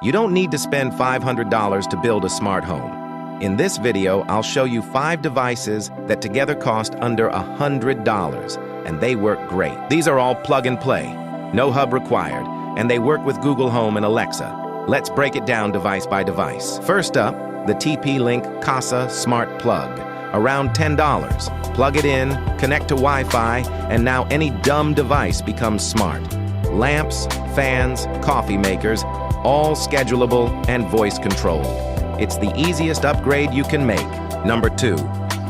You don't need to spend $500 to build a smart home. In this video, I'll show you 5 devices that together cost under $100, and they work great. These are all plug and play, no hub required, and they work with Google Home and Alexa. Let's break it down device by device. First up, the TP-Link Casa Smart Plug, around $10. Plug it in, connect to Wi-Fi, and now any dumb device becomes smart. Lamps, fans, coffee makers, all schedulable and voice controlled. It's the easiest upgrade you can make. Number 2,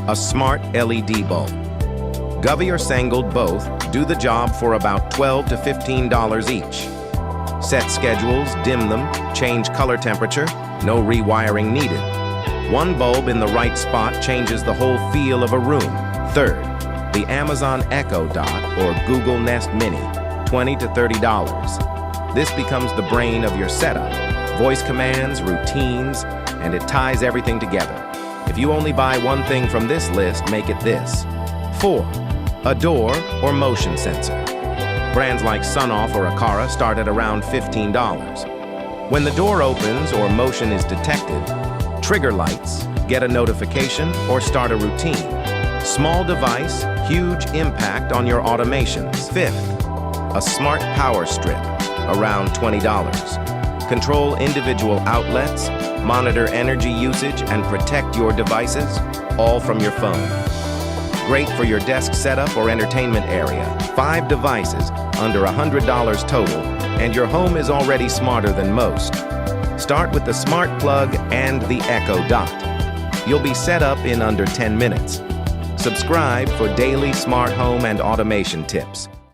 a smart LED bulb. Govey or Sengold both do the job for about $12 to $15 each. Set schedules, dim them, change color temperature, no rewiring needed. One bulb in the right spot changes the whole feel of a room. Third, the Amazon Echo Dot or Google Nest Mini, $20 to $30. This becomes the brain of your setup. Voice commands, routines, and it ties everything together. If you only buy one thing from this list, make it this. 4, a door or motion sensor. Brands like Sunoff or Aqara start at around $15. When the door opens or motion is detected, trigger lights, get a notification, or start a routine. Small device, huge impact on your automations. 5th, a smart power strip, around $20. Control individual outlets, monitor energy usage, and protect your devices, all from your phone. Great for your desk setup or entertainment area. 5 devices, under $100 total, and your home is already smarter than most. Start with the Smart Plug and the Echo Dot. You'll be set up in under 10 minutes. Subscribe for daily smart home and automation tips.